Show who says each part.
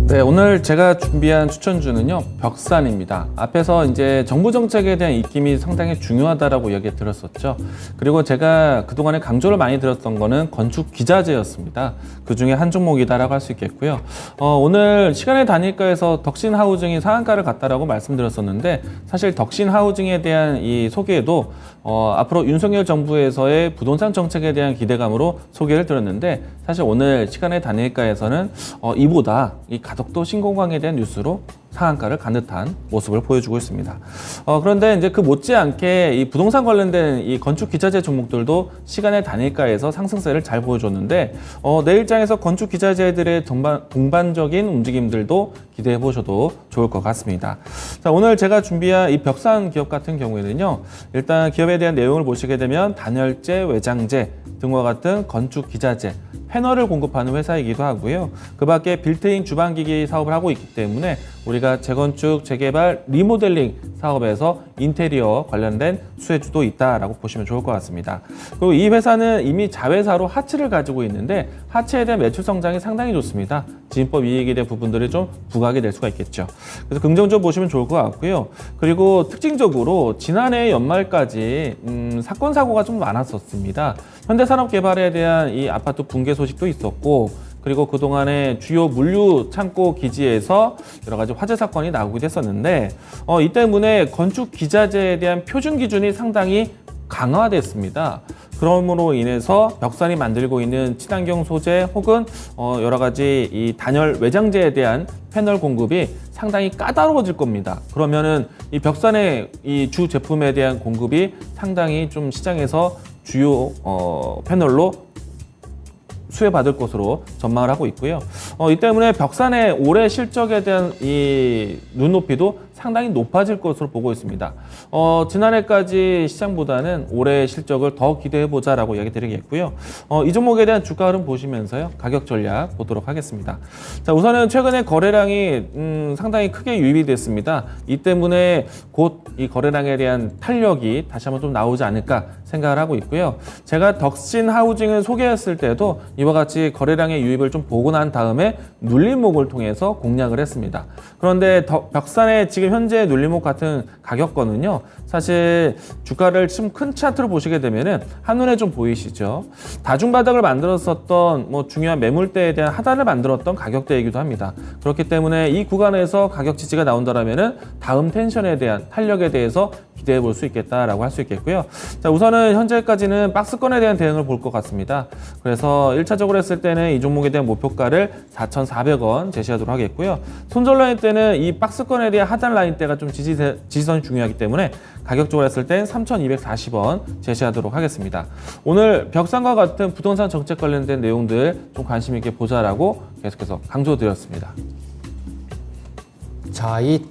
Speaker 1: 네, 오늘 제가 준비한 추천주는요, 벽산입니다. 앞에서 이제 정부 정책에 대한 입김이 상당히 중요하다라고 이야기 들었었죠. 그리고 제가 그동안에 강조를 많이 드렸던 거는 건축 기자재였습니다. 그 중에 한 종목이다라고 할 수 있겠고요. 오늘 시간의 단일가에서 덕신 하우징이 상한가를 갔다라고 말씀드렸었는데, 사실 덕신 하우징에 대한 이 소개도 앞으로 윤석열 정부에서의 부동산 정책에 대한 기대감으로 소개를 드렸는데, 사실 오늘 시간의 단일가에서는 이보다 이 가덕도 신공항에 대한 뉴스로 상한가를 간 듯한 모습을 보여주고 있습니다. 그런데 이제 그 못지않게 이 부동산 관련된 이 건축 기자재 종목들도 시간의 단일가에서 상승세를 잘 보여줬는데, 내일장에서 건축 기자재들의 동반적인 움직임들도 기대해 보셔도 좋을 것 같습니다. 자, 오늘 제가 준비한 이 벽산 기업 같은 경우에는요, 일단 기업에 대한 내용을 보시게 되면 단열재, 외장재 등과 같은 건축 기자재, 패널을 공급하는 회사이기도 하고요. 그 밖에 빌트인 주방기기 사업을 하고 있기 때문에 우리가 재건축, 재개발, 리모델링 사업에서 인테리어 관련된 수혜주도 있다라고 보시면 좋을 것 같습니다. 그리고 이 회사는 이미 자회사로 하츠를 가지고 있는데 하츠에 대한 매출 성장이 상당히 좋습니다. 지인법 이익에 대한 부분들이 좀 부각이 될 수가 있겠죠. 그래서 긍정적으로 보시면 좋을 것 같고요. 그리고 특징적으로 지난해 연말까지 사건 사고가 좀 많았었습니다. 현대산업개발에 대한 이 아파트 붕괴 소식도 있었고, 그리고 그동안에 주요 물류 창고 기지에서 여러 가지 화재 사건이 나오기도 했었는데, 이 때문에 건축 기자재에 대한 표준 기준이 상당히 강화됐습니다. 그러므로 인해서 벽산이 만들고 있는 친환경 소재 혹은 여러 가지 이 단열 외장재에 대한 패널 공급이 상당히 까다로워질 겁니다. 그러면은 이 벽산의 이 주 제품에 대한 공급이 상당히 좀 시장에서 주요 패널로 수혜받을 것으로 전망을 하고 있고요. 이 때문에 벽산의 올해 실적에 대한 이 눈높이도 상당히 높아질 것으로 보고 있습니다. 지난해까지 시장보다는 올해 실적을 더 기대해보자라고 이야기 드리겠고요. 이 종목에 대한 주가 흐름 보시면서요, 가격 전략 보도록 하겠습니다. 자, 우선은 최근에 거래량이 상당히 크게 유입이 됐습니다. 이 때문에 곧 이 거래량에 대한 탄력이 다시 한번 좀 나오지 않을까 생각을 하고 있고요. 제가 덕신 하우징을 소개했을 때도 이와 같이 거래량의 유입을 좀 보고 난 다음에 눌림목을 통해서 공략을 했습니다. 그런데 벽산의 지금 현재 눌림목 같은 가격권은요, 사실 주가를 좀 큰 차트로 보시게 되면은 한눈에 좀 보이시죠. 다중바닥을 만들었었던 중요한 매물대에 대한 하단을 만들었던 가격대이기도 합니다. 그렇기 때문에 이 구간에서 가격 지지가 나온다면은 다음 텐션에 대한 탄력에 대해서 기대해 볼 수 있겠다라고 할 수 있겠고요. 자, 우선은 현재까지는 박스권에 대한 대응을 볼 것 같습니다. 그래서 1차적으로 했을 때는 이 종목에 대한 목표가를 4,400원 제시하도록 하겠고요. 손절 라인 때는 이 박스권에 대한 하단 라인대가 좀 지지선이 중요하기 때문에 가격적으로 했을 땐 3,240원 제시하도록 하겠습니다. 오늘 벽산과 같은 부동산 정책 관련된 내용들 좀 관심 있게 보자라고 계속해서 강조드렸습니다.
Speaker 2: 자, 이